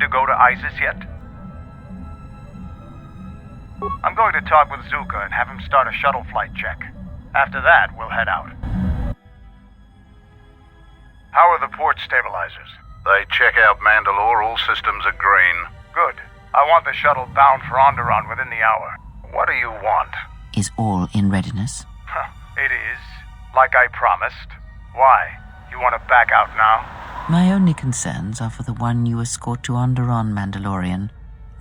to go to ISIS yet? I'm going to talk with Zuka and have him start a shuttle flight check. After that, we'll head out. How are the port stabilizers? They check out Mandalore, all systems are green. Good. I want the shuttle bound for Onderon within the hour. What do you want? Is all in readiness? It is. Like I promised. Why? You want to back out now? My only concerns are for the one you escort to Onderon, Mandalorian.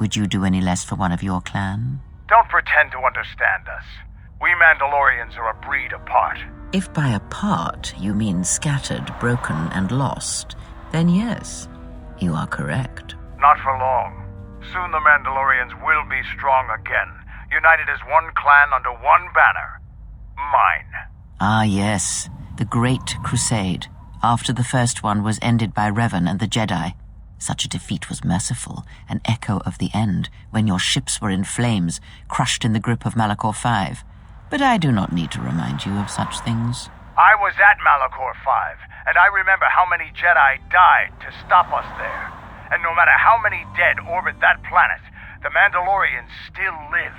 Would you do any less for one of your clan? Don't pretend to understand us. We Mandalorians are a breed apart. If by apart you mean scattered, broken, and lost, then yes, you are correct. Not for long. Soon the Mandalorians will be strong again, united as one clan under one banner. Mine. Ah, yes, the Great Crusade, after the first one was ended by Revan and the Jedi. Such a defeat was merciful, an echo of the end, when your ships were in flames, crushed in the grip of Malachor V. But I do not need to remind you of such things. I was at Malachor V, and I remember how many Jedi died to stop us there. And no matter how many dead orbit that planet, the Mandalorians still live.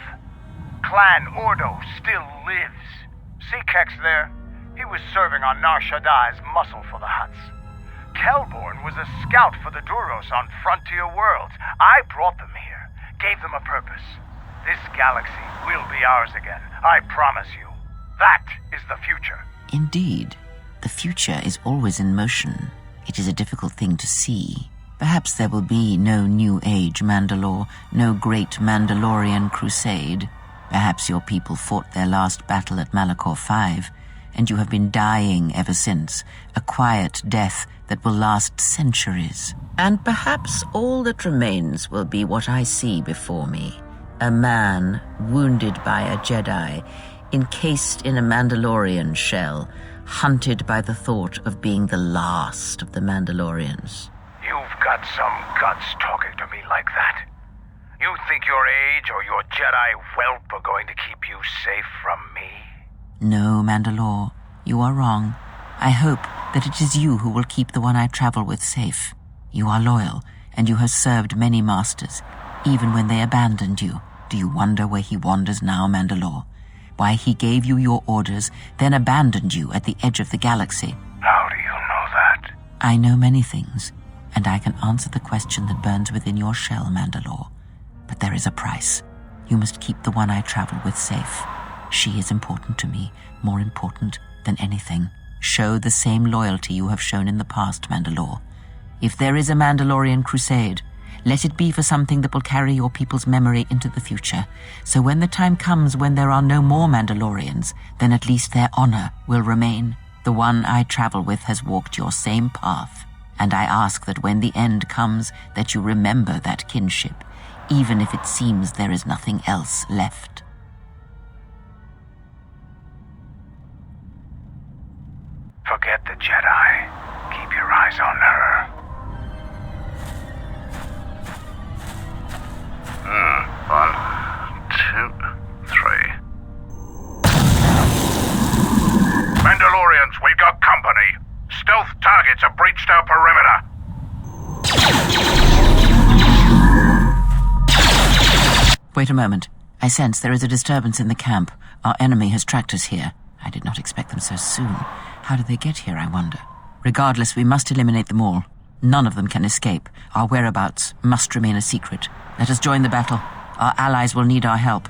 Clan Ordo still lives. See Kex there? He was serving on Nar Shaddai's muscle for the Hutts. Kelborn was a scout for the Duros on Frontier Worlds. I brought them here, gave them a purpose. This galaxy will be ours again, I promise you. That is the future. Indeed, the future is always in motion. It is a difficult thing to see. Perhaps there will be no New Age Mandalore, no great Mandalorian crusade. Perhaps your people fought their last battle at Malachor V, and you have been dying ever since, a quiet death that will last centuries. And perhaps all that remains will be what I see before me. A man wounded by a Jedi, encased in a Mandalorian shell, hunted by the thought of being the last of the Mandalorians. You've got some guts talking to me like that. You think your age or your Jedi whelp are going to keep you safe from me? No, Mandalore, you are wrong. I hope that it is you who will keep the one I travel with safe. You are loyal, and you have served many masters, even when they abandoned you. Do you wonder where he wanders now, Mandalore? Why he gave you your orders, then abandoned you at the edge of the galaxy? How do you know that? I know many things, and I can answer the question that burns within your shell, Mandalore. But there is a price. You must keep the one I travel with safe. She is important to me, more important than anything. Show the same loyalty you have shown in the past, Mandalore. If there is a Mandalorian crusade, let it be for something that will carry your people's memory into the future. So when the time comes when there are no more Mandalorians, then at least their honor will remain. The one I travel with has walked your same path, and I ask that when the end comes, that you remember that kinship, even if it seems there is nothing else left. Forget the Jedi. Keep your eyes on her. 1, 2, 3. Mandalorians, we've got company. Stealth targets have breached our perimeter. Wait a moment. I sense there is a disturbance in the camp. Our enemy has tracked us here. I did not expect them so soon. How did they get here, I wonder? Regardless, we must eliminate them all. None of them can escape. Our whereabouts must remain a secret. Let us join the battle. Our allies will need our help.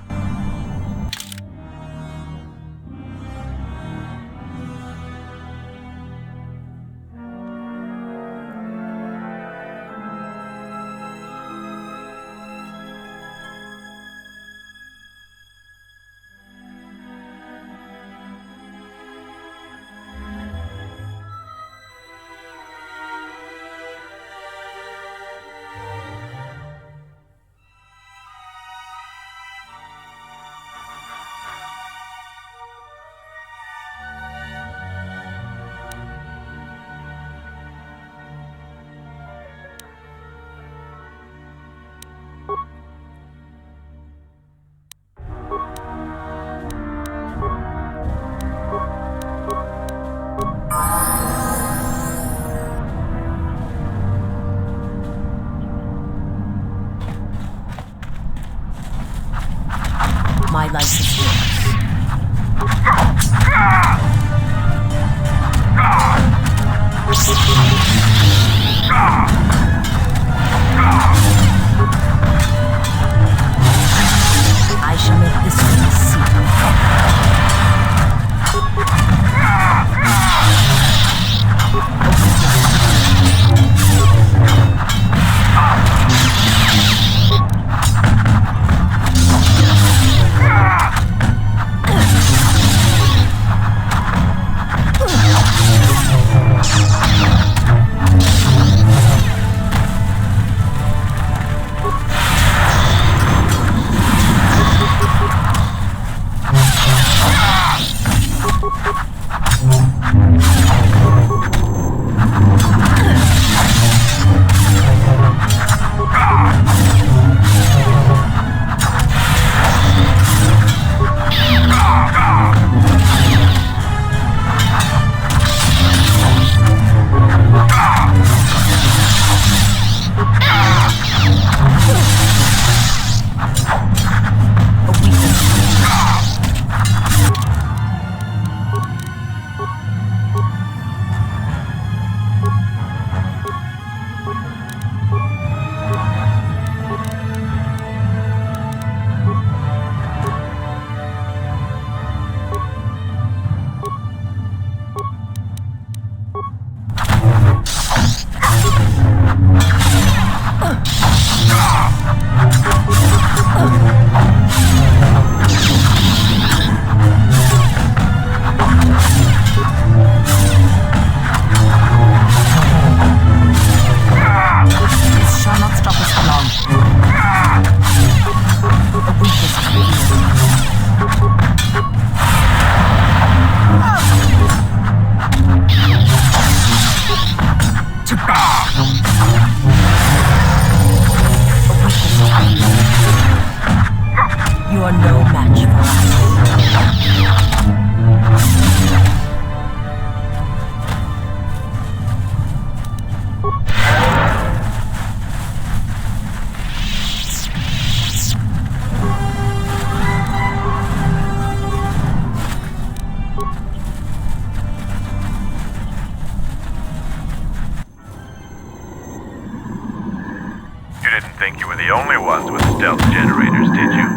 think you were the only ones with stealth generators, did you?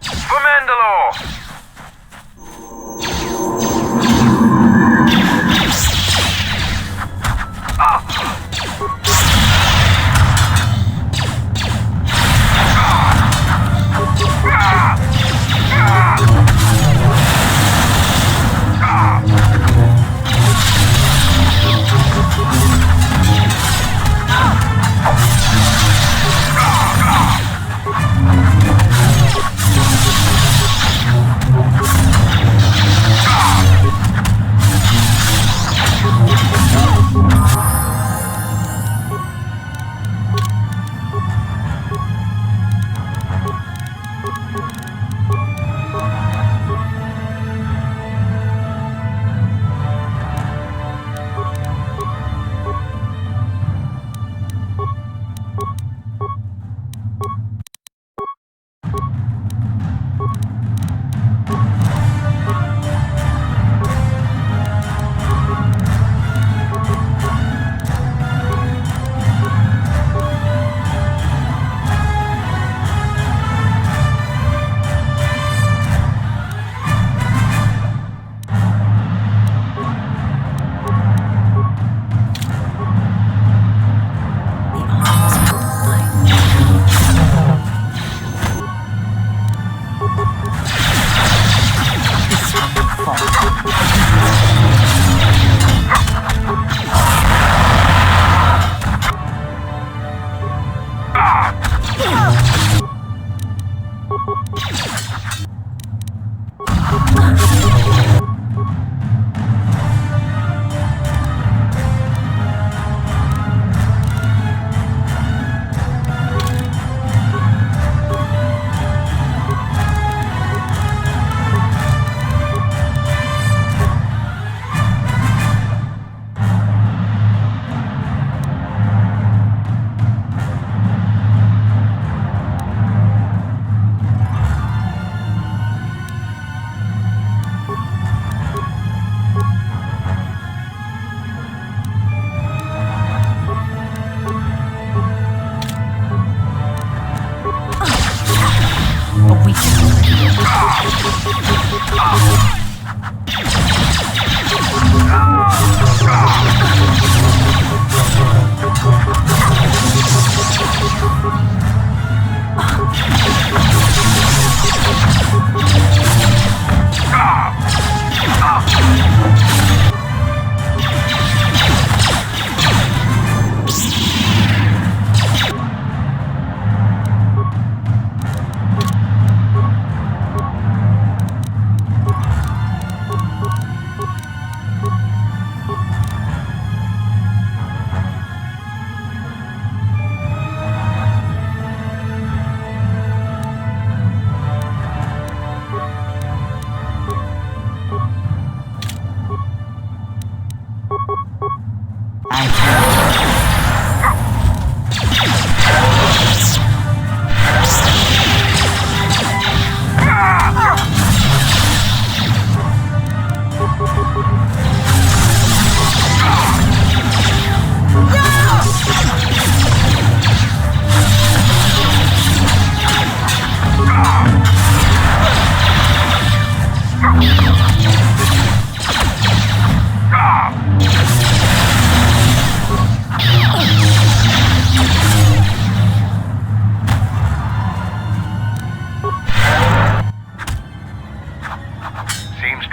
For Mandalore!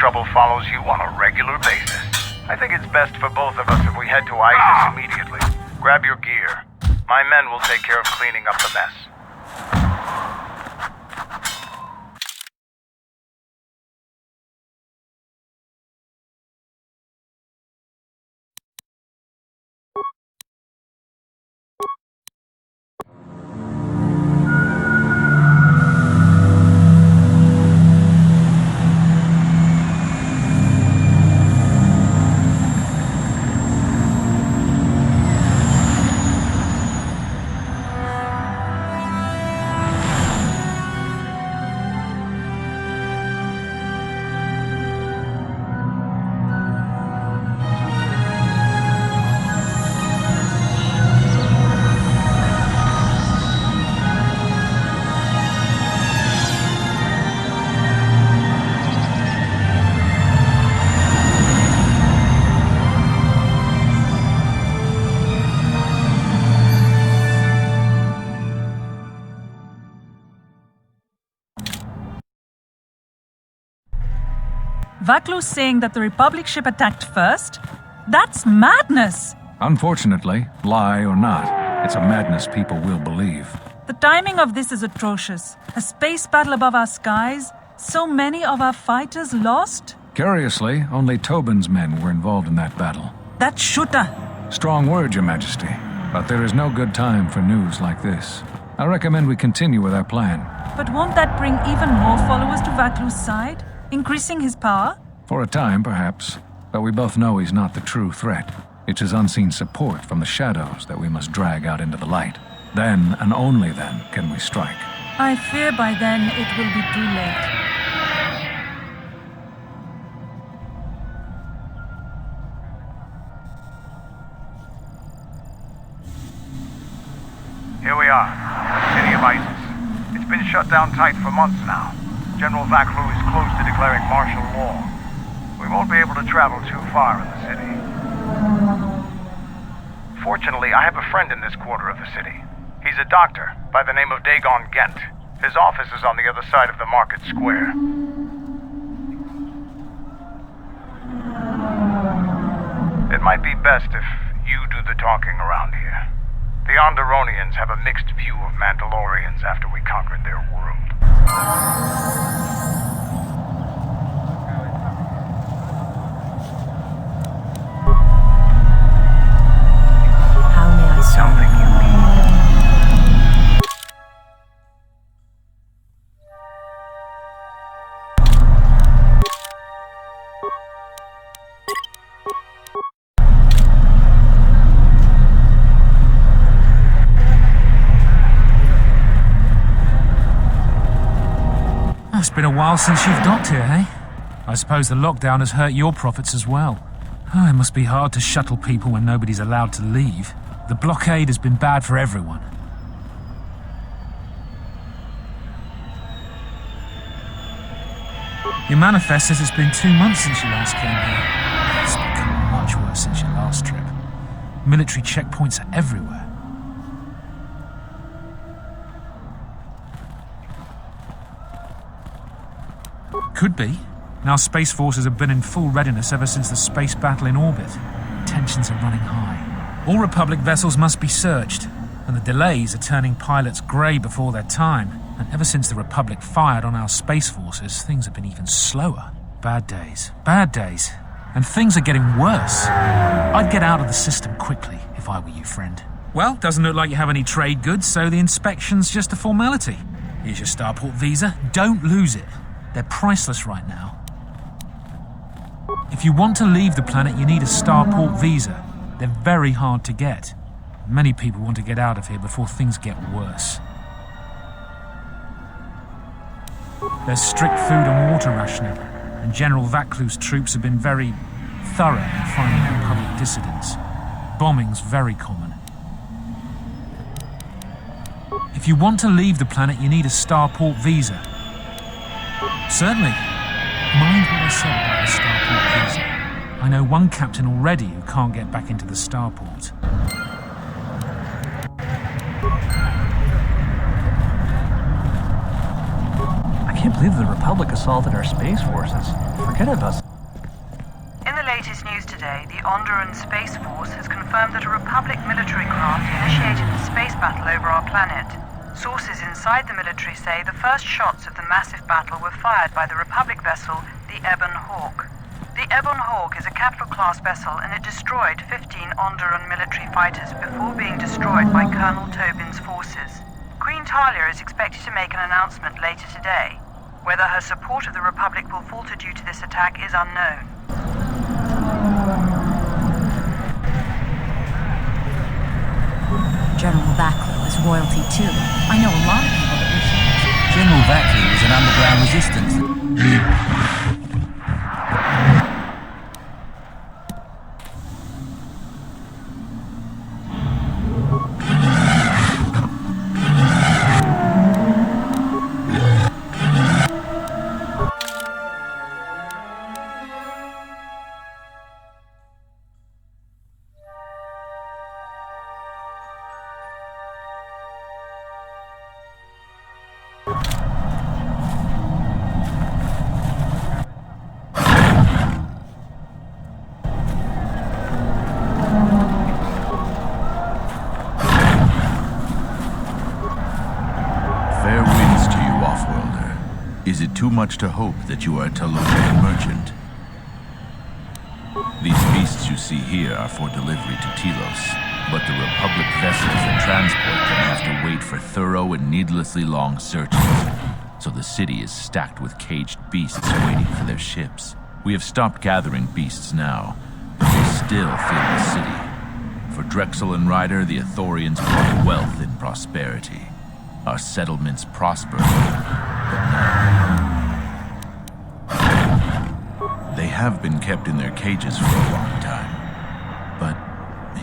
trouble follows you on a regular basis. I think it's best for both of us if we head to ISIS immediately. Grab your gear. My men will take care of cleaning up the mess. Vaklu's saying that the Republic ship attacked first? That's madness! Unfortunately, lie or not, it's a madness people will believe. The timing of this is atrocious. A space battle above our skies, so many of our fighters lost? Curiously, only Tobin's men were involved in that battle. That shooter! Strong word, Your Majesty, but there is no good time for news like this. I recommend we continue with our plan. But won't that bring even more followers to Vaklu's side? Increasing his power? For a time, perhaps, but we both know he's not the true threat. It's his unseen support from the shadows that we must drag out into the light. Then, and only then, can we strike. I fear by then it will be too late. Here we are, the city of Isis. It's been shut down tight for months now. General Vaklu is close to declaring martial law. We won't be able to travel too far in the city. Fortunately, I have a friend in this quarter of the city. He's a doctor by the name of Dagon Gent. His office is on the other side of the market square. It might be best if you do the talking around here. The Onderonians have a mixed view of Mandalorians after we conquered their world. How may I serve? Something you need. It's been a while since you've docked here, eh? I suppose the lockdown has hurt your profits as well. Oh, it must be hard to shuttle people when nobody's allowed to leave. The blockade has been bad for everyone. Your manifest says it's been 2 months since you last came here. It's become much worse since your last trip. Military checkpoints are everywhere. Could be. Our space forces have been in full readiness ever since the space battle in orbit. Tensions are running high. All Republic vessels must be searched, and the delays are turning pilots grey before their time. And ever since the Republic fired on our space forces, things have been even slower. Bad days. Bad days. And things are getting worse. I'd get out of the system quickly, if I were you, friend. Well, doesn't look like you have any trade goods, so the inspection's just a formality. Here's your starport visa. Don't lose it. They're priceless right now. If you want to leave the planet, you need a starport visa. They're very hard to get. Many people want to get out of here before things get worse. There's strict food and water rationing, and General Vaklu's troops have been very thorough in finding Republic dissidents. Bombing's very common. If you want to leave the planet, you need a starport visa. Certainly. Mind what I said about the starport visa. I know one captain already who can't get back into the starport. I can't believe the Republic assaulted our space forces. Forget about. In the latest news today, the Onderon Space Force has confirmed that a Republic military craft initiated a space battle over our planet. Sources inside the military say the first shots of the massive battle were fired by the Republic vessel, the Ebon Hawk. The Ebon Hawk is a capital-class vessel, and it destroyed 15 Onderon military fighters before being destroyed by Colonel Tobin's forces. Queen Talia is expected to make an announcement later today. Whether her support of the Republic will falter due to this attack is unknown. General Vaklu is royalty too. I know a lot of people that wish he was. General Vaklu was an underground resistance. Is it too much to hope that you are a Telosian merchant? These beasts you see here are for delivery to Telos, but the Republic vessels that transport them have to wait for thorough and needlessly long searches. So the city is stacked with caged beasts waiting for their ships. We have stopped gathering beasts now, but they still fill the city. For Drexel and Ryder, the Ithorians brought wealth and prosperity. Our settlements prospered, but now... They have been kept in their cages for a long time. But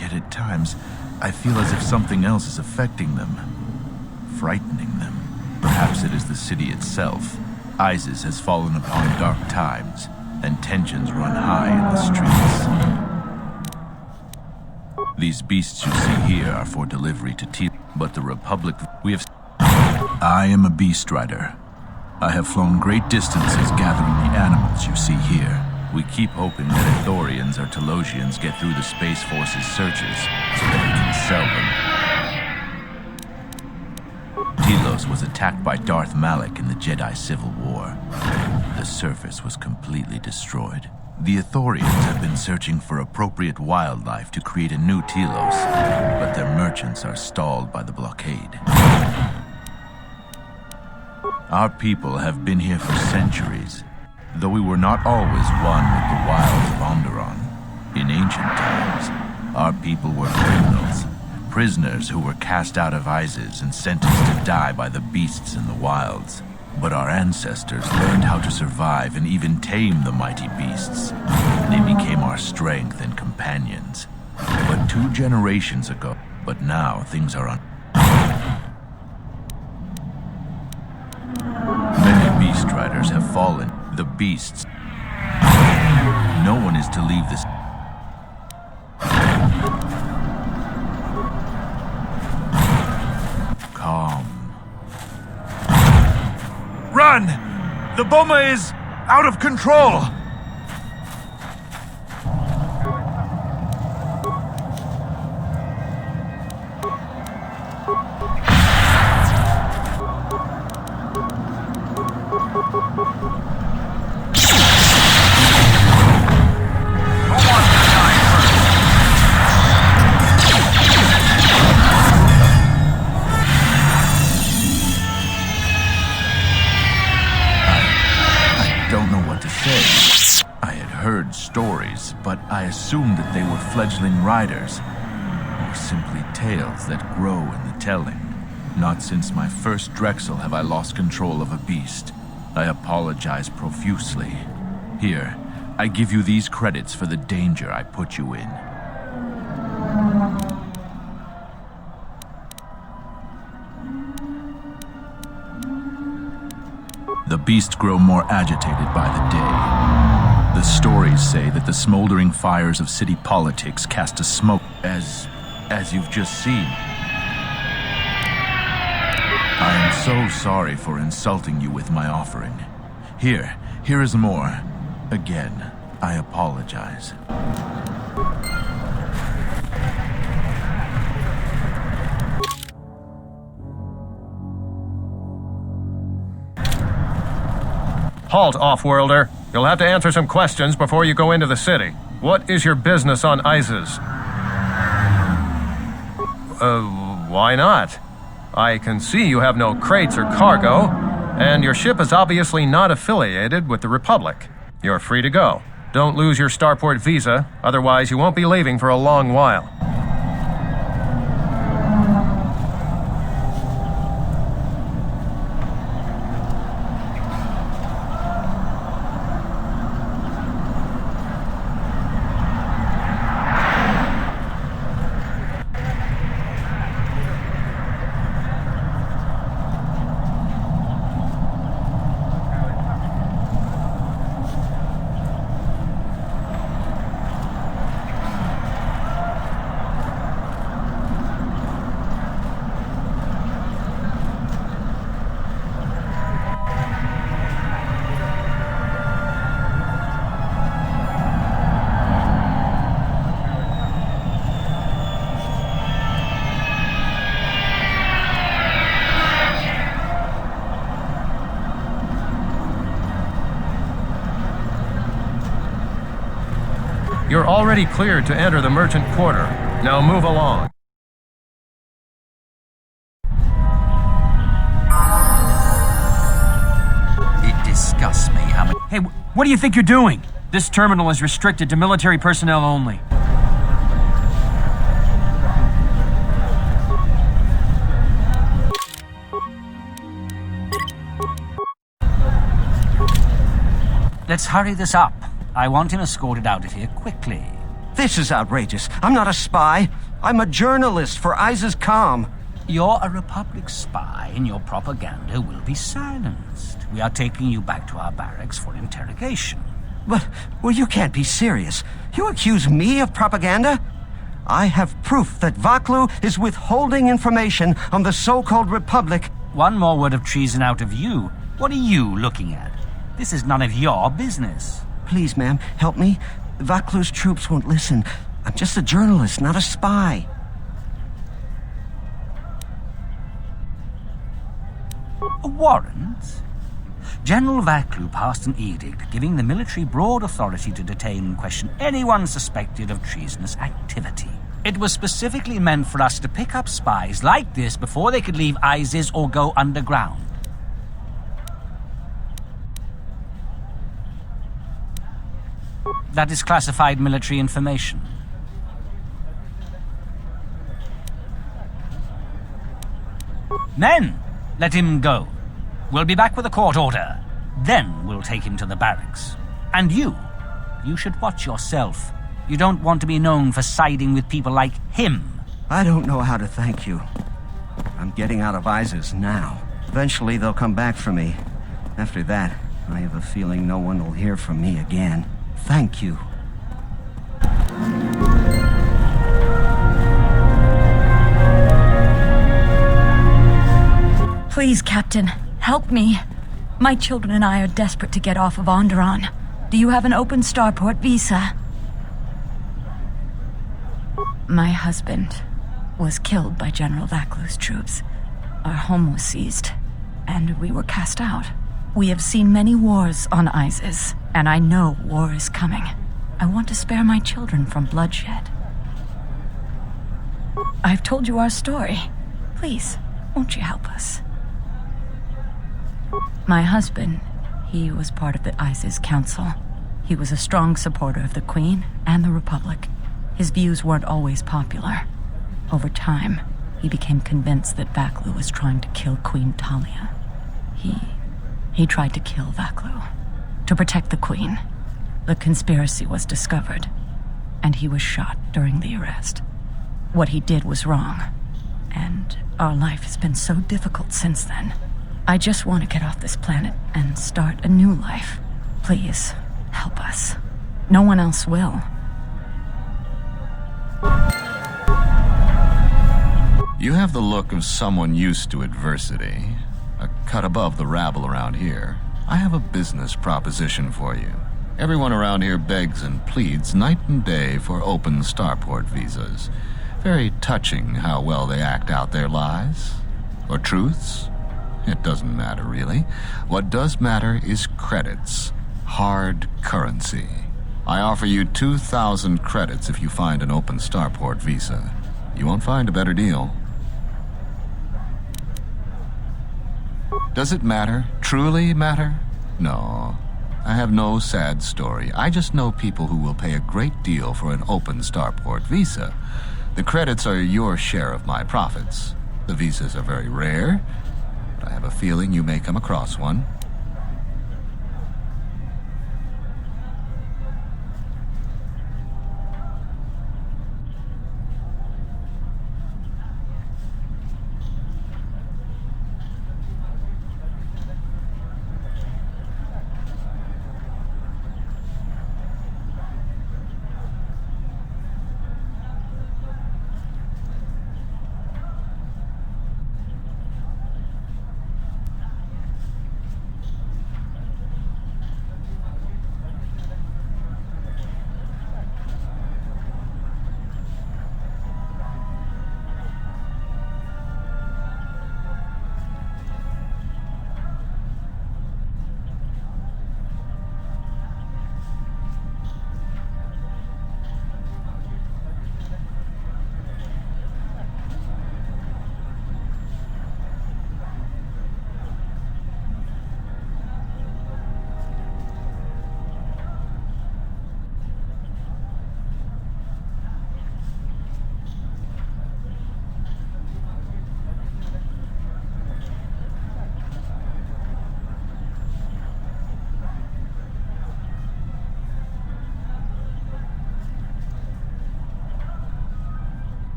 yet at times, I feel as if something else is affecting them, frightening them. Perhaps it is the city itself. Isis has fallen upon dark times, and tensions run high in the streets. These beasts you see here are for delivery to Telos, but the Republic we have... I am a beast rider. I have flown great distances gathering the animals you see here. We keep hoping that Ithorians or Telosians get through the Space Force's searches so that we can sell them. Telos was attacked by Darth Malak in the Jedi Civil War. The surface was completely destroyed. The Ithorians have been searching for appropriate wildlife to create a new Telos, but their merchants are stalled by the blockade. Our people have been here for centuries, though we were not always one with the wilds of Onderon. In ancient times, our people were criminals, prisoners who were cast out of Isis and sentenced to die by the beasts in the wilds. But our ancestors learned how to survive and even tame the mighty beasts. They became our strength and companions. But 2 generations ago, but now things are Many beast riders have fallen. The beasts. No one is to leave this. Calm. Run! The bomber is out of control! Stories, but I assumed that they were fledgling riders, or simply tales that grow in the telling. Not since my first Drexel have I lost control of a beast. I apologize profusely. Here, I give you these credits for the danger I put you in. The beasts grow more agitated by the day. The stories say that the smoldering fires of city politics cast a smoke, as you've just seen. I am so sorry for insulting you with my offering. Here is more. Again, I apologize. Halt, off-worlder. You'll have to answer some questions before you go into the city. What is your business on Isis? Why not? I can see you have no crates or cargo, and your ship is obviously not affiliated with the Republic. You're free to go. Don't lose your starport visa, otherwise you won't be leaving for a long while. You're already cleared to enter the merchant quarter. Now move along. It disgusts me how many... Hey, what do you think you're doing? This terminal is restricted to military personnel only. Let's hurry this up. I want him escorted out of here quickly. This is outrageous. I'm not a spy. I'm a journalist for ISIS Com. You're a Republic spy, and your propaganda will be silenced. We are taking you back to our barracks for interrogation. But, well, you can't be serious. You accuse me of propaganda? I have proof that Vaklu is withholding information on the so-called Republic. One more word of treason out of you. What are you looking at? This is none of your business. Please, ma'am, help me. Vaklu's troops won't listen. I'm just a journalist, not a spy. A warrant? General Vaklu passed an edict giving the military broad authority to detain and question anyone suspected of treasonous activity. It was specifically meant for us to pick up spies like this before they could leave ISIS or go underground. That is classified military information. Men, let him go. We'll be back with a court order. Then we'll take him to the barracks. And you should watch yourself. You don't want to be known for siding with people like him. I don't know how to thank you. I'm getting out of ISIS now. Eventually they'll come back for me. After that, I have a feeling no one will hear from me again. Thank you. Please, Captain, help me. My children and I are desperate to get off of Onderon. Do you have an open starport visa? My husband was killed by General Vaklu's troops. Our home was seized, and we were cast out. We have seen many wars on ISIS, and I know war is coming. I want to spare my children from bloodshed. I've told you our story. Please, won't you help us? My husband, he was part of the ISIS Council. He was a strong supporter of the Queen and the Republic. His views weren't always popular. Over time, he became convinced that Vaklu was trying to kill Queen Talia. He tried to kill Vaklu. To protect the Queen, the conspiracy was discovered, and he was shot during the arrest. What he did was wrong, and our life has been so difficult since then. I just want to get off this planet and start a new life. Please, help us. No one else will. You have the look of someone used to adversity, a cut above the rabble around here. I have a business proposition for you. Everyone around here begs and pleads night and day for open starport visas. Very touching how well they act out their lies. Or truths. It doesn't matter, really. What does matter is credits. Hard currency. I offer you 2,000 credits if you find an open starport visa. You won't find a better deal. Does it matter? Truly matter? No. I have no sad story. I just know people who will pay a great deal for an open starport visa. The credits are your share of my profits. The visas are very rare, but I have a feeling you may come across one.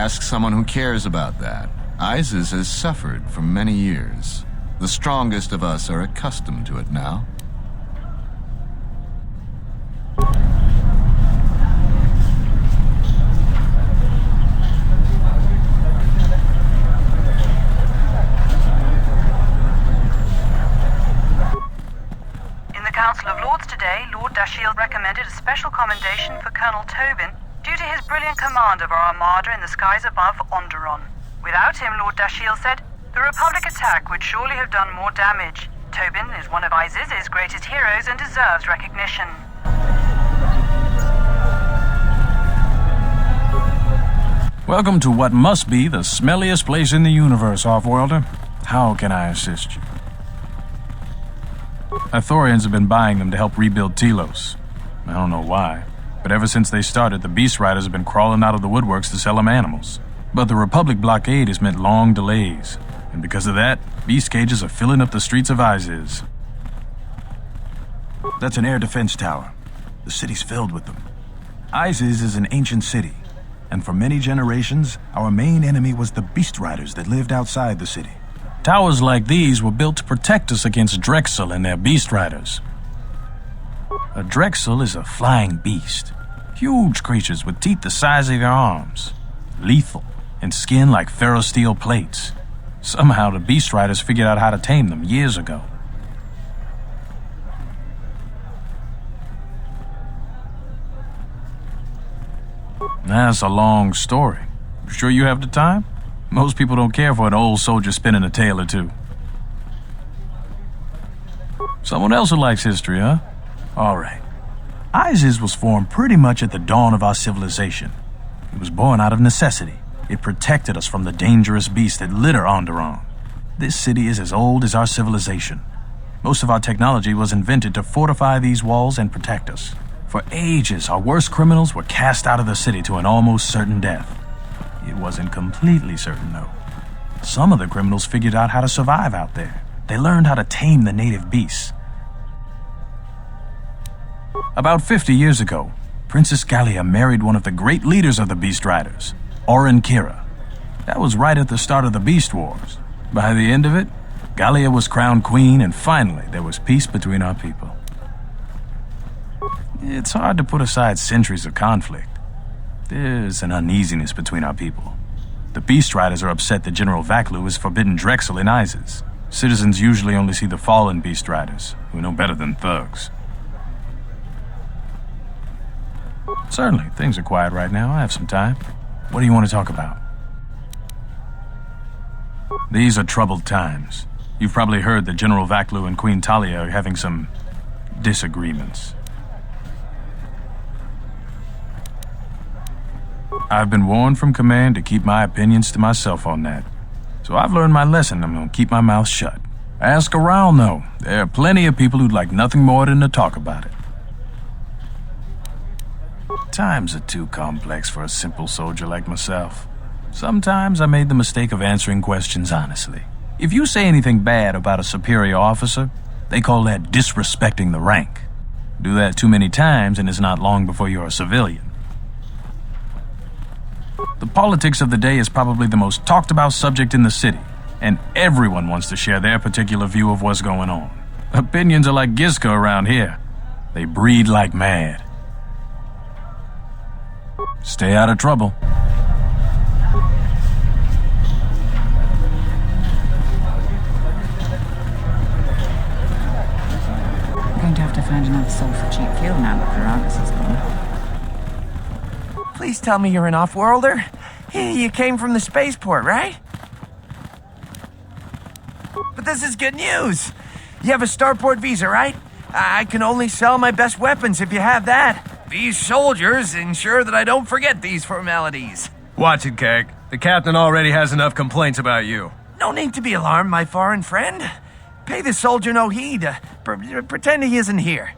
Ask someone who cares about that. Isis has suffered for many years. The strongest of us are accustomed to it now. In the Council of Lords today, Lord Dashiell recommended a special commendation for Colonel Tobin due to his brilliant command of our armada in the skies above Onderon. Without him, Lord Dashiell said, the Republic attack would surely have done more damage. Tobin is one of Isis's greatest heroes and deserves recognition. Welcome to what must be the smelliest place in the universe, Offworlder. How can I assist you? Ithorians have been buying them to help rebuild Telos. I don't know why, but ever since they started, the Beast Riders have been crawling out of the woodworks to sell them animals. But the Republic blockade has meant long delays, and because of that, beast cages are filling up the streets of Isis. That's an air defense tower. The city's filled with them. Isis is an ancient city, and for many generations, our main enemy was the Beast Riders that lived outside the city. Towers like these were built to protect us against Drexel and their Beast Riders. A Drexel is a flying beast. Huge creatures with teeth the size of your arms. Lethal, and skin like ferrosteel plates. Somehow the Beast Riders figured out how to tame them years ago. That's a long story. Sure you have the time? Most people don't care for an old soldier spinning a tale or two. Someone else who likes history, huh? All right. Isis was formed pretty much at the dawn of our civilization. It was born out of necessity. It protected us from the dangerous beasts that litter Onderon. This city is as old as our civilization. Most of our technology was invented to fortify these walls and protect us. For ages, our worst criminals were cast out of the city to an almost certain death. It wasn't completely certain, though. Some of the criminals figured out how to survive out there. They learned how to tame the native beasts. About 50 years ago, Princess Gallia married one of the great leaders of the Beast Riders, Orin Kira. That was right at the start of the Beast Wars. By the end of it, Gallia was crowned queen, and finally there was peace between our people. It's hard to put aside centuries of conflict. There's an uneasiness between our people. The Beast Riders are upset that General Vaklu has forbidden Drexel in Isis. Citizens usually only see the fallen Beast Riders, who know better than thugs. Certainly, things are quiet right now. I have some time. What do you want to talk about? These are troubled times. You've probably heard that General Vaklu and Queen Talia are having some disagreements. I've been warned from command to keep my opinions to myself on that. So I've learned my lesson. I'm going to keep my mouth shut. Ask around, though. There are plenty of people who'd like nothing more than to talk about it. Times are too complex for a simple soldier like myself. Sometimes I made the mistake of answering questions honestly. If you say anything bad about a superior officer, they call that disrespecting the rank. Do that too many times and it's not long before you're a civilian. The politics of the day is probably the most talked about subject in the city, and everyone wants to share their particular view of what's going on. Opinions are like Gizka around here. They breed like mad. Stay out of trouble. We're going to have to find another soul for cheap fuel now that Veragus is gone. Please tell me you're an off-worlder. You came from the spaceport, right? But this is good news. You have a starport visa, right? I can only sell my best weapons if you have that. These soldiers ensure that I don't forget these formalities. Watch it, Keg. The captain already has enough complaints about you. No need to be alarmed, my foreign friend. Pay the soldier no heed. Pretend he isn't here.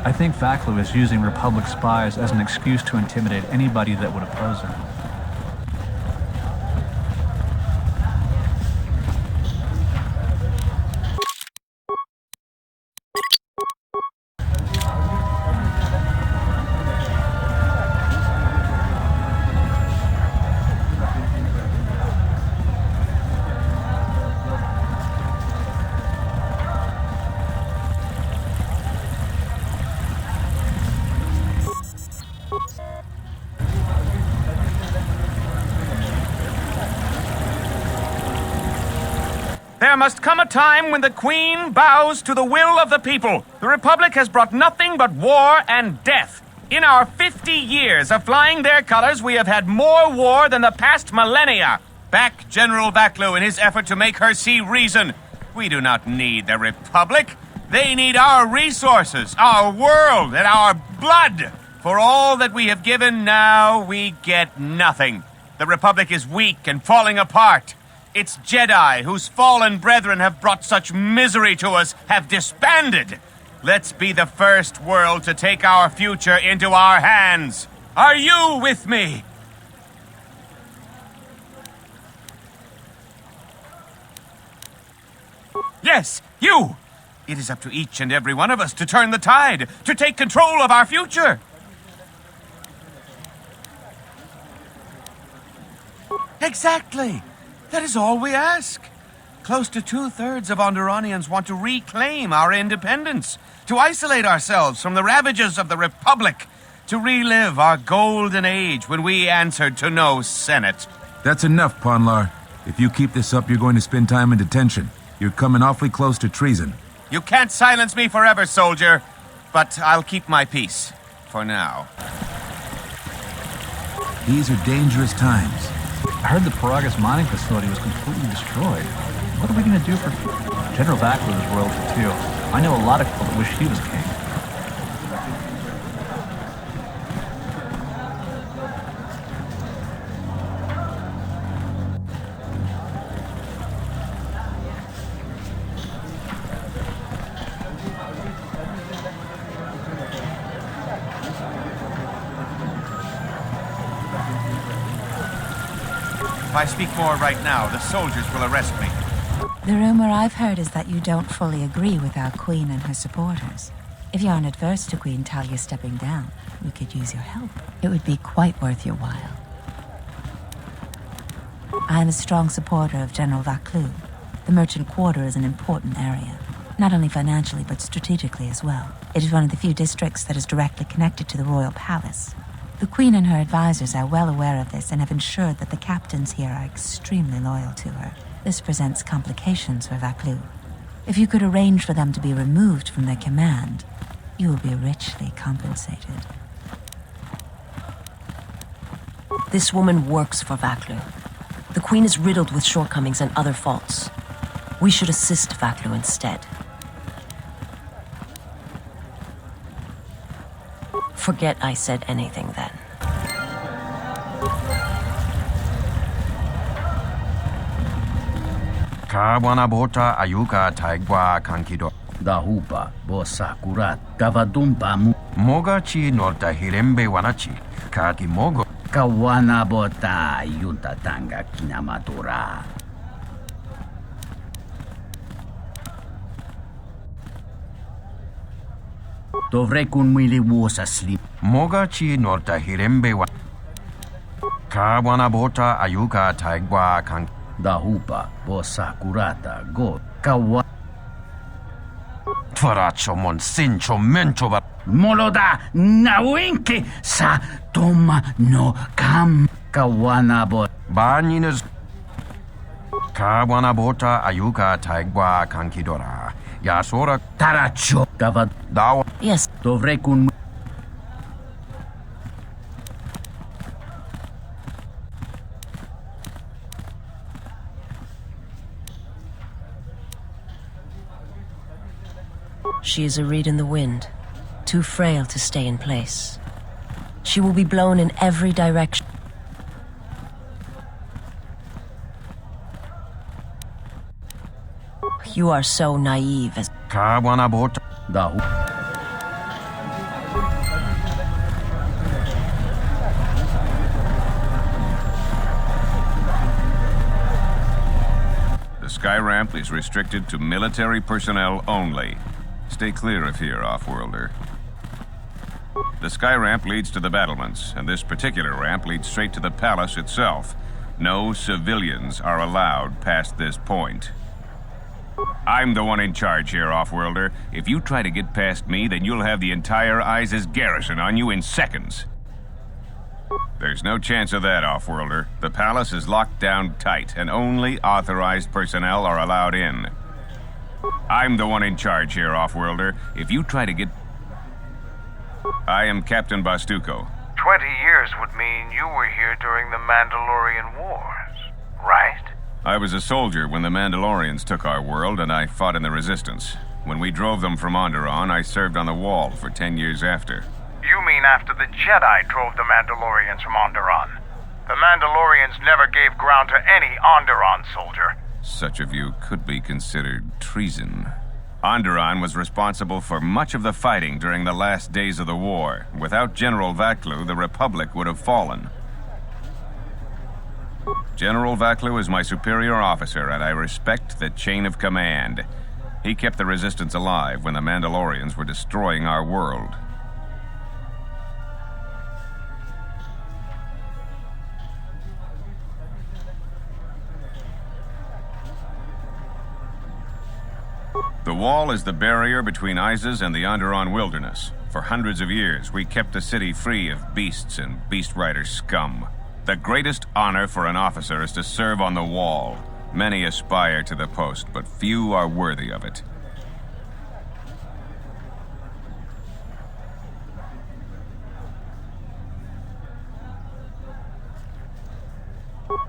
I think Vaklu is using Republic spies as an excuse to intimidate anybody that would oppose him. There must come a time when the Queen bows to the will of the people. The Republic has brought nothing but war and death. In our 50 years of flying their colors, we have had more war than the past millennia. Back General Vaklu in his effort to make her see reason. We do not need the Republic. They need our resources, our world, and our blood. For all that we have given, now we get nothing. The Republic is weak and falling apart. Its Jedi, whose fallen brethren have brought such misery to us, have disbanded. Let's be the first world to take our future into our hands. Are you with me? Yes, you! It is up to each and every one of us to turn the tide, to take control of our future. Exactly. That is all we ask. Close to 2/3 of Onderonians want to reclaim our independence, to isolate ourselves from the ravages of the Republic, to relive our golden age when we answered to no Senate. That's enough, Ponlar. If you keep this up, you're going to spend time in detention. You're coming awfully close to treason. You can't silence me forever, soldier, but I'll keep my peace. For now. These are dangerous times. I heard the Paragas mining facility was completely destroyed. What are we going to do for... General Vaklu is royalty too. I know a lot of people that wish he was king. If I speak more right now, the soldiers will arrest me. The rumor I've heard is that you don't fully agree with our Queen and her supporters. If you aren't adverse to Queen Talia stepping down, we could use your help. It would be quite worth your while. I am a strong supporter of General Vaklu. The Merchant Quarter is an important area, not only financially but strategically as well. It is one of the few districts that is directly connected to the royal palace. The Queen and her advisors are well aware of this and have ensured that the captains here are extremely loyal to her. This presents complications for Vaklu. If you could arrange for them to be removed from their command, you will be richly compensated. This woman works for Vaklu. The Queen is riddled with shortcomings and other faults. We should assist Vaklu instead. Forget I said anything then. Kawana bota ayuka taigwa kankido. Dahupa bosa kurat kavadumpa mu. Mogachi norta hirembe wanachi. Kaki mogo. Kawana bota yunta tanga kinamatura. Dovrei kun mwili wosa slip. Mogachi norta hirembe wa. Kawana bota ayuka taigwa kank. Dahupa bosa kurata go. Kawa. Twaracho mon sincho mencho ba. Moloda nawinki sa toma no kam. Kawana bot. Banyinas. Kawana bota ayuka taigwa kankidora. Yasora Taracho Gavad Dawa. Yes. Dovrei kun. She is a reed in the wind, too frail to stay in place. She will be blown in every direction. You are so naive as... Kawana bota. Dahu. sky ramp is restricted to military personnel only. Stay clear of here, Offworlder. The sky ramp leads to the battlements, and this particular ramp leads straight to the palace itself. No civilians are allowed past this point. I'm the one in charge here, Offworlder. If you try to get past me, then you'll have the entire ISIS garrison on you in seconds. There's no chance of that, Offworlder. The palace is locked down tight, and only authorized personnel are allowed in. I'm the one in charge here, Offworlder. If you try to get... I am Captain Bastuco. 20 years would mean you were here during the Mandalorian Wars, right? I was a soldier when the Mandalorians took our world, and I fought in the Resistance. When we drove them from Onderon, I served on the Wall for 10 years after. You mean after the Jedi drove the Mandalorians from Onderon? The Mandalorians never gave ground to any Onderon soldier. Such a view could be considered treason. Onderon was responsible for much of the fighting during the last days of the war. Without General Vaklu, the Republic would have fallen. General Vaklu is my superior officer, and I respect the chain of command. He kept the Resistance alive when the Mandalorians were destroying our world. The Wall is the barrier between ISIS and the Onderon wilderness. For hundreds of years, we kept the city free of beasts and beast rider scum. The greatest honor for an officer is to serve on the Wall. Many aspire to the post, but few are worthy of it.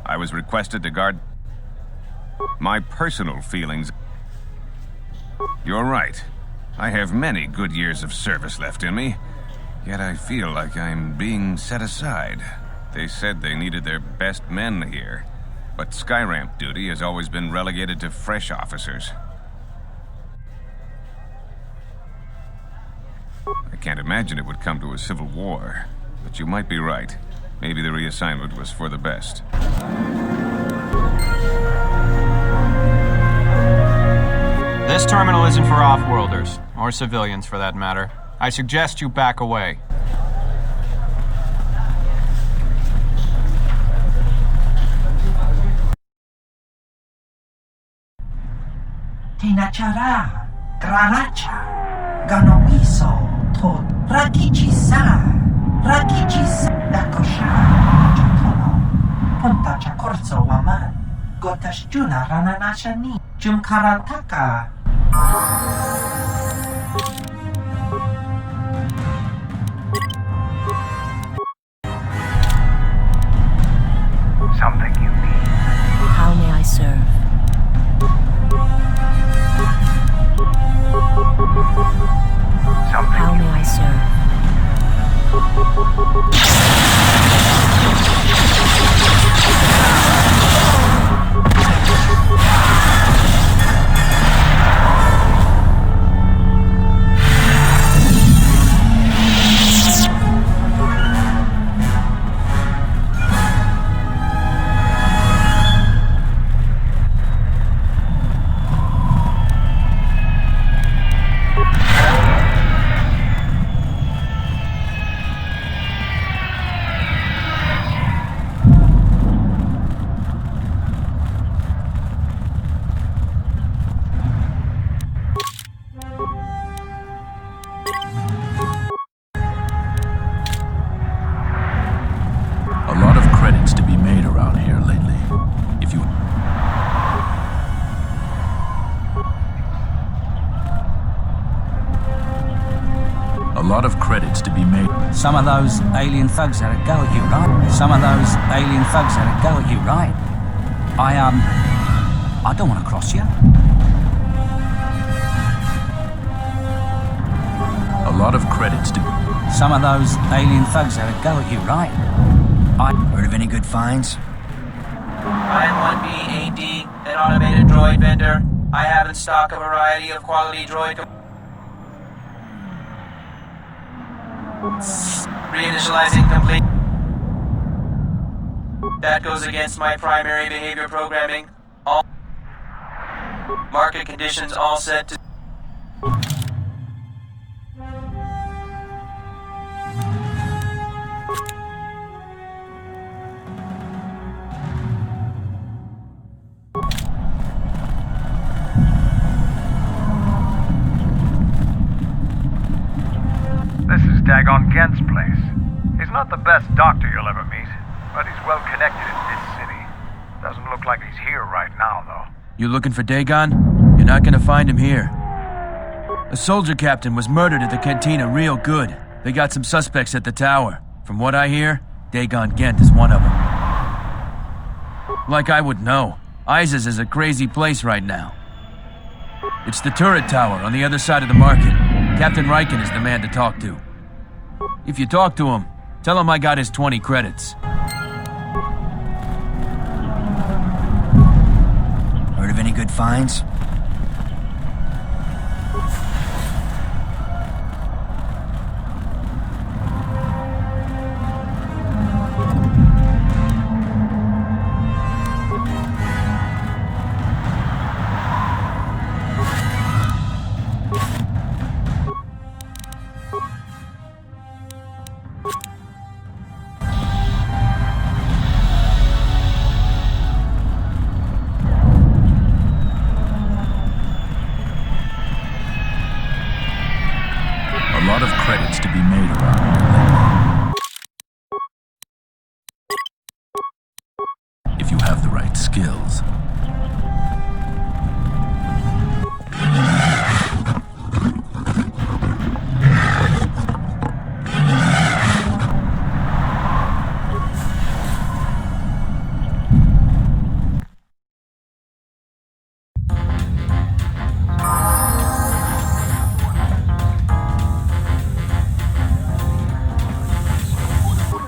I was requested to guard my personal feelings. You're right. I have many good years of service left in me, yet I feel like I'm being set aside. They said they needed their best men here, but Skyramp duty has always been relegated to fresh officers. I can't imagine it would come to a civil war, but you might be right. Maybe the reassignment was for the best. This terminal isn't for off-worlders, or civilians for that matter. I suggest you back away. Tinachara, Granacha, Ganowiso, Tod, Rakijisa, Dakosha, Chatono, Ponta Chakorzo Waman, Gotash Juna Rananashani, Jumkarantaka. Something you need. How may I serve? Something How may I serve? Some of those alien thugs had a go at you, right? Some of those alien thugs had a go at you, right? I don't want to cross you. A lot of credits to... Some of those alien thugs had a go at you, right? Heard of any good finds? I am 1B AD, an automated droid vendor. I have in stock a variety of quality droid... Reinitializing complete. That goes against my primary behavior programming. Market conditions all set to... This is Dagon Gent's place. He's not the best doctor you'll ever meet, but he's well connected in this city. Doesn't look like he's here right now, though. You looking for Dagon? You're not gonna find him here. A soldier captain was murdered at the cantina real good. They got some suspects at the tower. From what I hear, Dagon Gent is one of them. Like I would know. Isis is a crazy place right now. It's the turret tower on the other side of the market. Captain Riken is the man to talk to. If you talk to him, tell him I got his 20 credits. Heard of any good finds? A lot of credits to be made around here lately. If you have the right skills.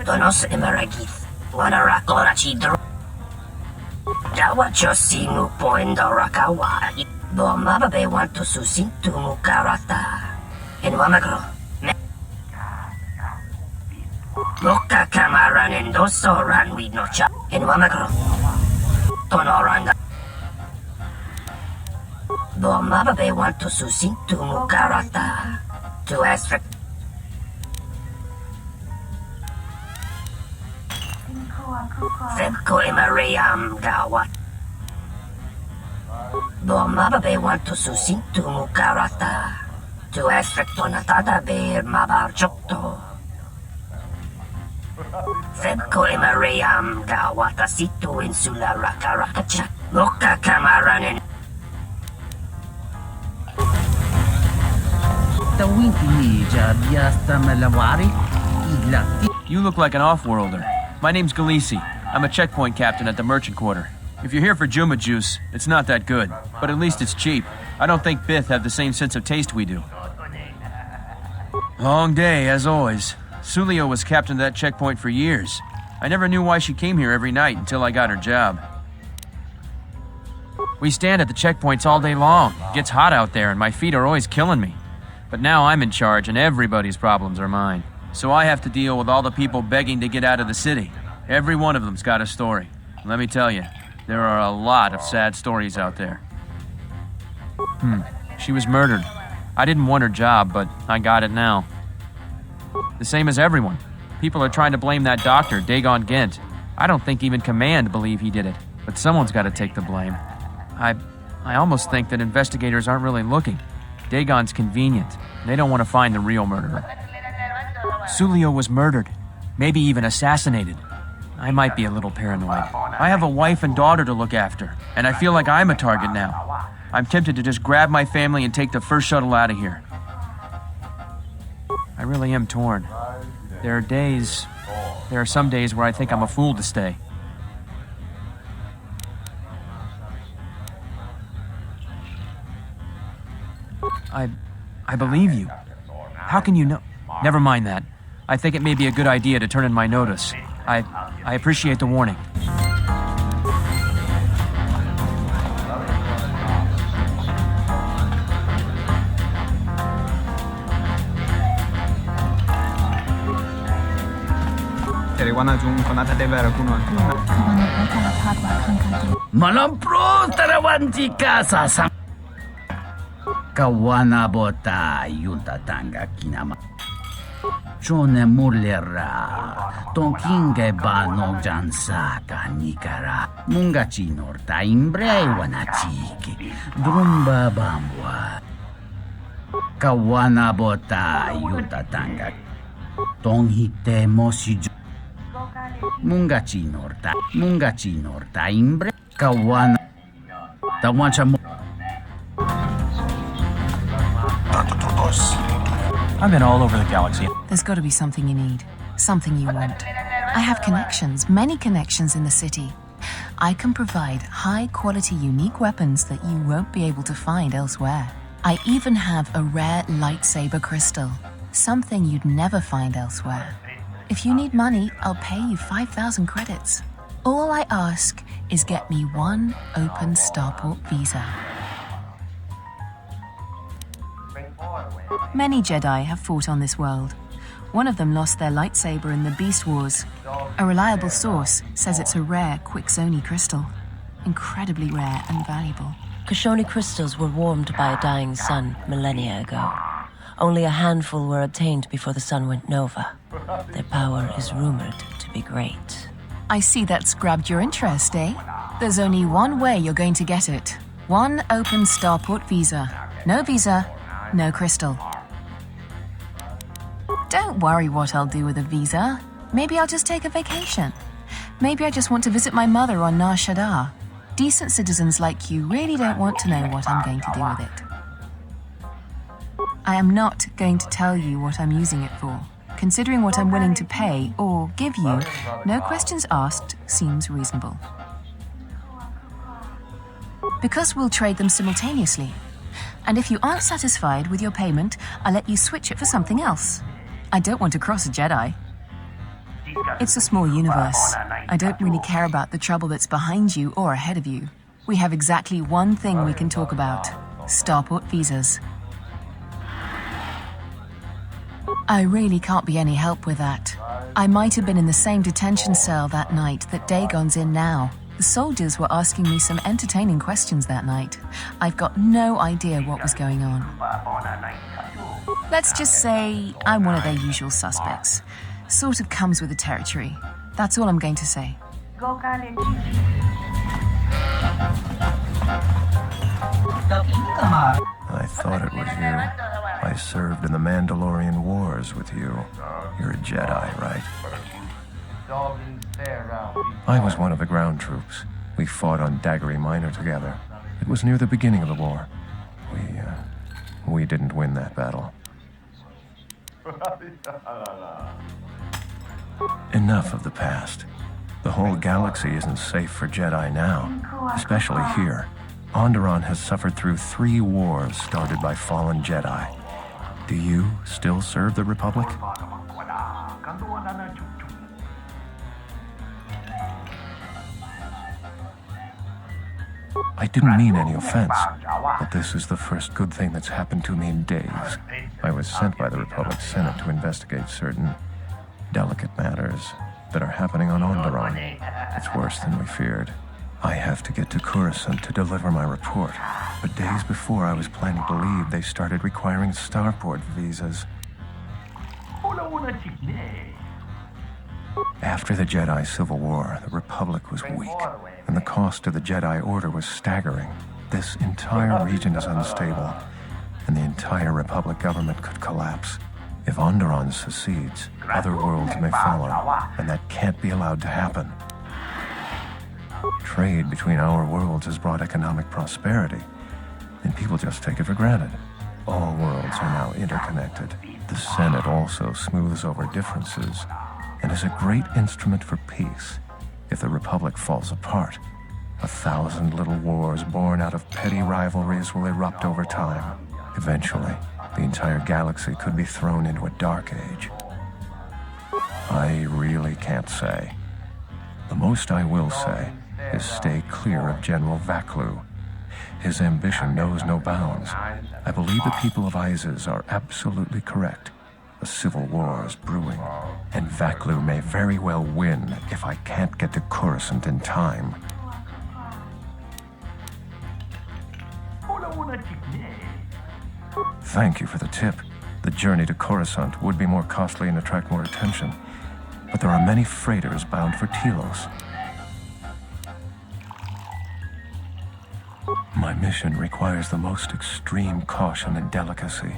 Donos emeragith, wanara chidro. Jawa chosinu poindorakawa. Bomababe want to susin to mukarata. And wamagro. Loka kamaran and dosoran with no cha. And wamagro. Tonoranda. Bomababe want to susin to mukarata. To aspect. Femko Emariam Gawat. Bomababe want to susin to mukarata. To aspectonatada bear mabar chokto. Femko Emariam Gawata situ insula rakarakacha. Loka kamaranin. You look like an off-worlder. My name's Galisi. I'm a checkpoint captain at the merchant quarter. If you're here for Juma juice, it's not that good, but at least it's cheap. I don't think Bith have the same sense of taste we do. Long day, as always. Sulio was captain of that checkpoint for years. I never knew why she came here every night until I got her job. We stand at the checkpoints all day long. It gets hot out there and my feet are always killing me. But now I'm in charge and everybody's problems are mine. So I have to deal with all the people begging to get out of the city. Every one of them's got a story. Let me tell you, there are a lot of sad stories out there. She was murdered. I didn't want her job, but I got it now. The same as everyone. People are trying to blame that doctor, Dagon Gent. I don't think even Command believe he did it, but someone's got to take the blame. I almost think that investigators aren't really looking. Dagon's convenient. They don't want to find the real murderer. Sulio was murdered, maybe even assassinated. I might be a little paranoid. I have a wife and daughter to look after, and I feel like I'm a target now. I'm tempted to just grab my family and take the first shuttle out of here. I really am torn. There are some days where I think I'm a fool to stay. I believe you. How can you know? Never mind that. I think it may be a good idea to turn in my notice. I appreciate the warning. Jadi wana jung konata deber kuno. Malampro tarawanti ka sa kawana bota yutatanga kinama. Chone mulera tonkinge bano jansa kanikara mungachi norta imbre wanachiki drumba bambwa kawana bota yutatanga tonghite mosi mungachi norta imbre kawana tawancha I've been all over the galaxy. There's got to be something you need, something you want. I have connections, many connections in the city. I can provide high-quality, unique weapons that you won't be able to find elsewhere. I even have a rare lightsaber crystal, something you'd never find elsewhere. If you need money, I'll pay you 5,000 credits. All I ask is get me one open starport visa. Many Jedi have fought on this world. One of them lost their lightsaber in the Beast Wars. A reliable source says it's a rare Quixoni crystal. Incredibly rare and valuable. Quixoni crystals were warmed by a dying sun millennia ago. Only a handful were obtained before the sun went nova. Their power is rumored to be great. I see that's grabbed your interest, eh? There's only one way you're going to get it. One open starport visa. No visa, no crystal. Don't worry what I'll do with a visa. Maybe I'll just take a vacation. Maybe I just want to visit my mother on Nar Shaddaa. Decent citizens like you really don't want to know what I'm going to do with it. I am not going to tell you what I'm using it for. Considering what I'm willing to pay or give you, no questions asked seems reasonable. Because we'll trade them simultaneously. And if you aren't satisfied with your payment, I'll let you switch it for something else. I don't want to cross a Jedi. It's a small universe. I don't really care about the trouble that's behind you or ahead of you. We have exactly one thing we can talk about. Starport visas. I really can't be any help with that. I might have been in the same detention cell that night that Dagon's in now. The soldiers were asking me some entertaining questions that night. I've got no idea what was going on. Let's just say I'm one of their usual suspects. Sort of comes with the territory. That's all I'm going to say. I thought it was you. I served in the Mandalorian Wars with you. You're a Jedi, right? I was one of the ground troops. We fought on Daggery Minor together. It was near the beginning of the war. We didn't win that battle. Enough of the past. The whole galaxy isn't safe for Jedi now, especially here. Onderon has suffered through 3 wars started by fallen Jedi. Do you still serve the Republic? I didn't mean any offense, but this is the first good thing that's happened to me in days. I was sent by the Republic Senate to investigate certain delicate matters that are happening on Onderon. It's worse than we feared. I have to get to Coruscant to deliver my report, but days before I was planning to leave, they started requiring starport visas. After the Jedi Civil War, the Republic was weak, and the cost to the Jedi Order was staggering. This entire region is unstable, and the entire Republic government could collapse. If Onderon secedes, other worlds may follow, and that can't be allowed to happen. Trade between our worlds has brought economic prosperity, and people just take it for granted. All worlds are now interconnected. The Senate also smooths over differences, and is a great instrument for peace. If the Republic falls apart, 1,000 little wars born out of petty rivalries will erupt over time. Eventually, the entire galaxy could be thrown into a dark age. I really can't say. The most I will say is stay clear of General Vaklu. His ambition knows no bounds. I believe the people of Isis are absolutely correct. A civil war is brewing, and Vaklu may very well win if I can't get to Coruscant in time. Thank you for the tip. The journey to Coruscant would be more costly and attract more attention. But there are many freighters bound for Telos. My mission requires the most extreme caution and delicacy.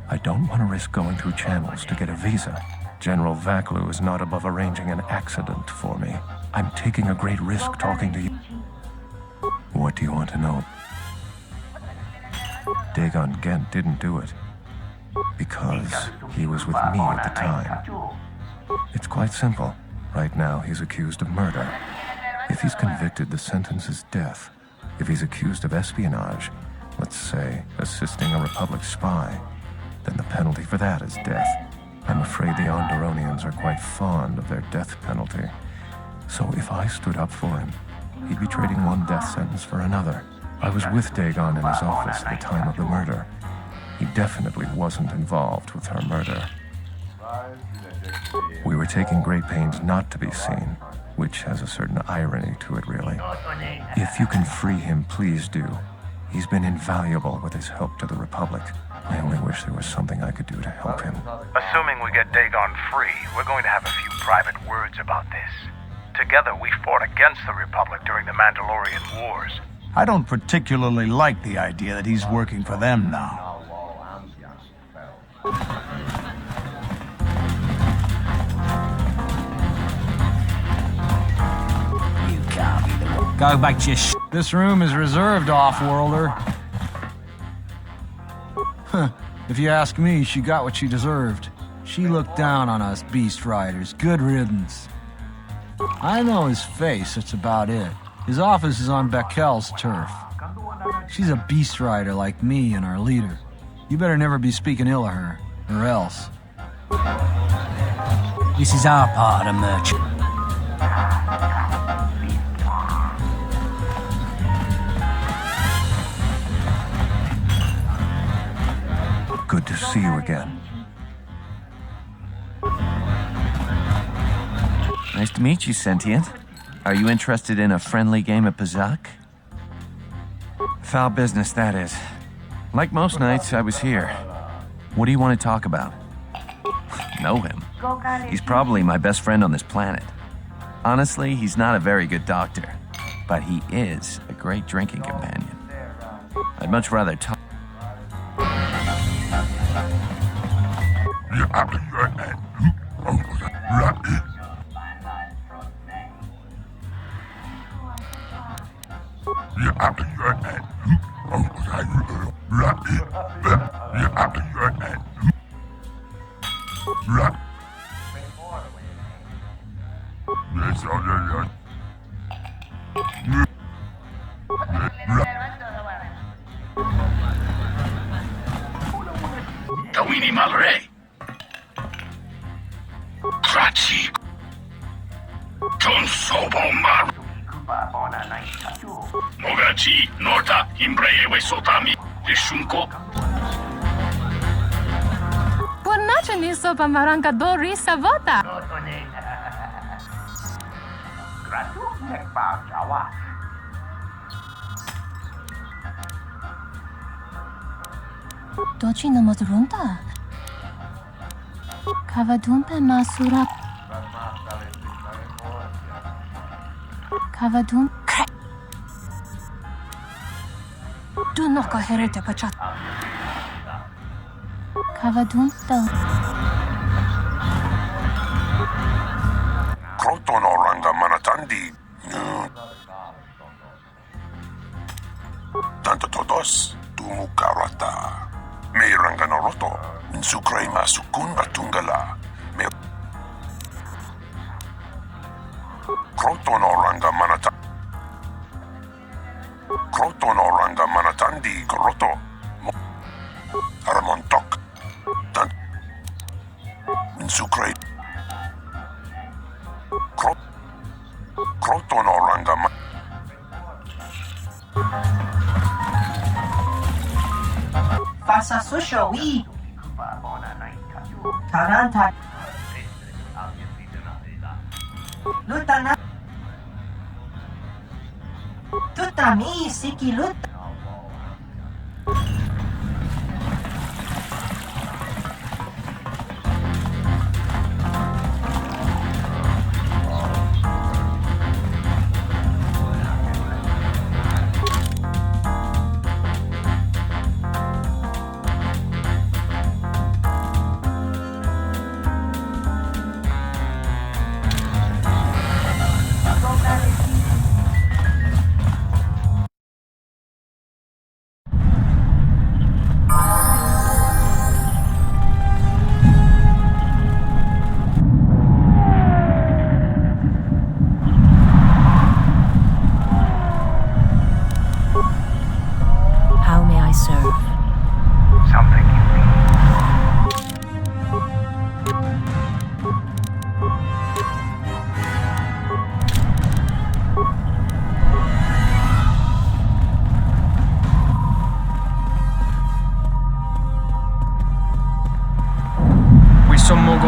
I don't want to risk going through channels to get a visa. General Vaklu is not above arranging an accident for me. I'm taking a great risk talking to you. What do you want to know? Dagon Gent didn't do it. Because he was with me at the time. It's quite simple. Right now, he's accused of murder. If he's convicted, the sentence is death. If he's accused of espionage, let's say assisting a Republic spy, then the penalty for that is death. I'm afraid the Onderonians are quite fond of their death penalty. So if I stood up for him, he'd be trading one death sentence for another. I was with Dagon in his office at the time of the murder. He definitely wasn't involved with her murder. We were taking great pains not to be seen, which has a certain irony to it, really. If you can free him, please do. He's been invaluable with his help to the Republic. I only wish there was something I could do to help him. Assuming we get Dagon free, we're going to have a few private words about this. Together, we fought against the Republic during the Mandalorian Wars. I don't particularly like the idea that he's working for them now. You can't be the one. Go back to your This room is reserved, off-worlder. If you ask me, she got what she deserved. She looked down on us beast riders. Good riddance. I know his face, that's about it. His office is on Bekel's turf. She's a beast rider like me and our leader. You better never be speaking ill of her, or else. This is our part of the merchant. Good to see you again. Nice to meet you, Sentient. Are you interested in a friendly game of Pazak? Foul business, that is. Like most nights, I was here. What do you want to talk about? Know him. He's probably my best friend on this planet. Honestly, he's not a very good doctor, but he is a great drinking companion. I'd much rather talk. Tawini Malre. Krachi. Ton Sobo Mar. Mogachi, Norta, Imbreye, Sotami, Ishunko. Pornacze nie sopa maranka do risa vota. Doci na madrunta. Kavadumpe masura. Kavadum. Do not go herete pachat. Kavadum do. Kroton oranga manatandi. Tanto todos, tumukarata. Meiranga noroto, insukray masukun batungala. Kroton oranga manata. Kroton oranga manatandi koroto. Aramontok. Tan. Insukray. Kroton oranga ma. Fasa susho, oui. Taranta. Lutana. Tutami, siki luta.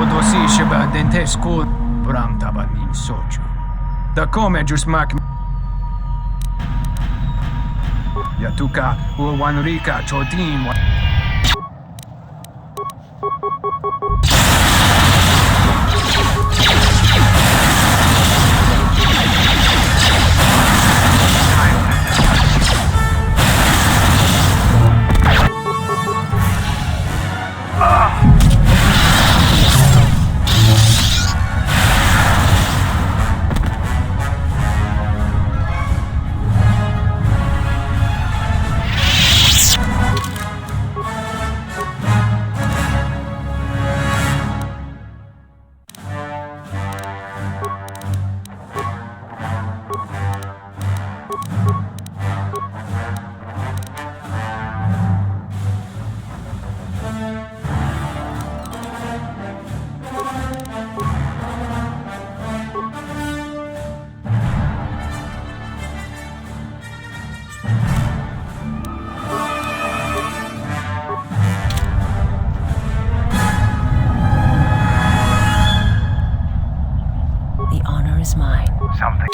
dosi sheba dentesco bram tabanin socho. Da come just mak Yatuka Wanrika Chotin. The honor is mine. Something.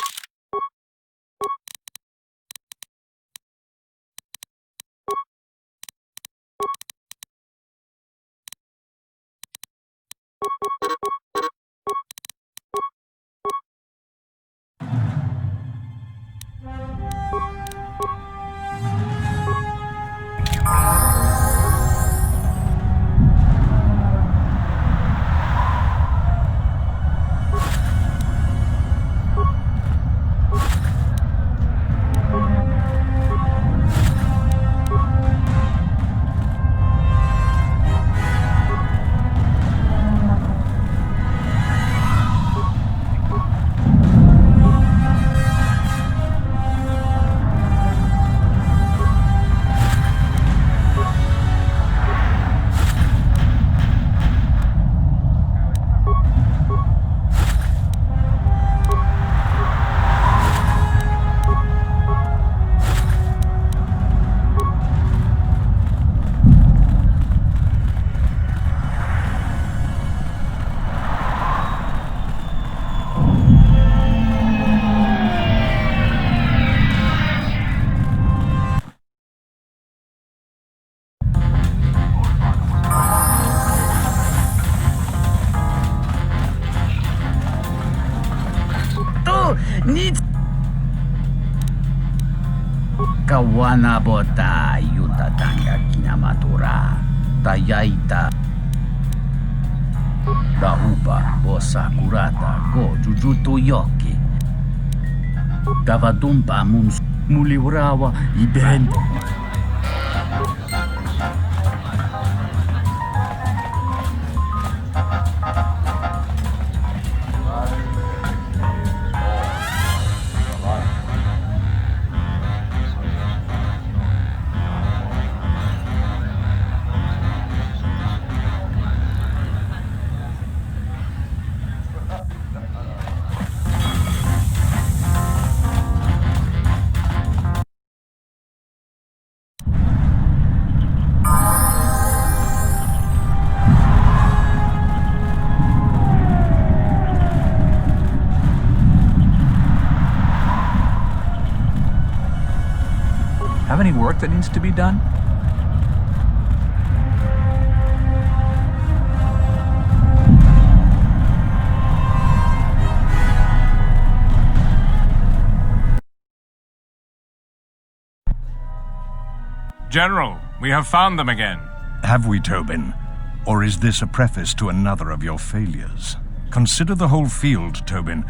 Needs Kawana bota yuta tanga kinamatura tayaita Dahuba bosa kurata go jujuto yoki Gavadumpa mums mulibrawa iben Have any work that needs to be done? General, we have found them again. Have we, Tobin? Or is this a preface to another of your failures? Consider the whole field, Tobin.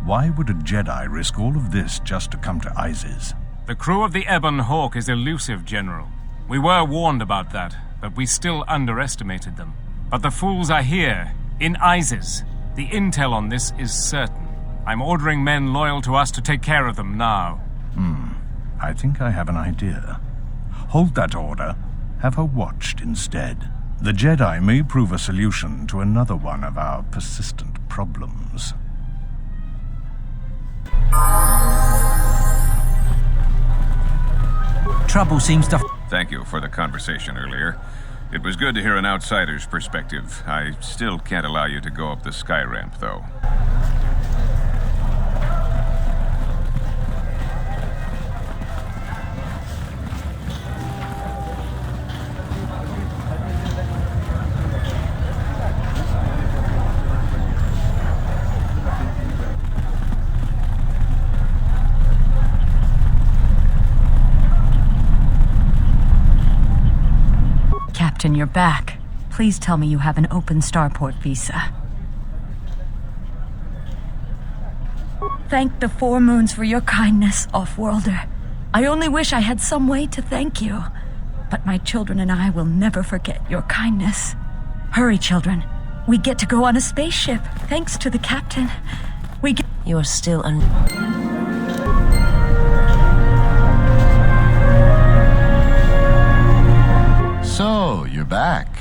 Why would a Jedi risk all of this just to come to Isis? The crew of the Ebon Hawk is elusive, General. We were warned about that, but we still underestimated them. But the fools are here, in Isis. The intel on this is certain. I'm ordering men loyal to us to take care of them now. I think I have an idea. Hold that order. Have her watched instead. The Jedi may prove a solution to another one of our persistent problems. Trouble seems to... Thank you for the conversation earlier. It was good to hear an outsider's perspective. I still can't allow you to go up the sky ramp, though. Captain, you're back. Please tell me you have an open starport visa. Thank the Four Moons for your kindness, Offworlder. I only wish I had some way to thank you. But my children and I will never forget your kindness. Hurry, children. We get to go on a spaceship, thanks to the captain. You are still So, you're back.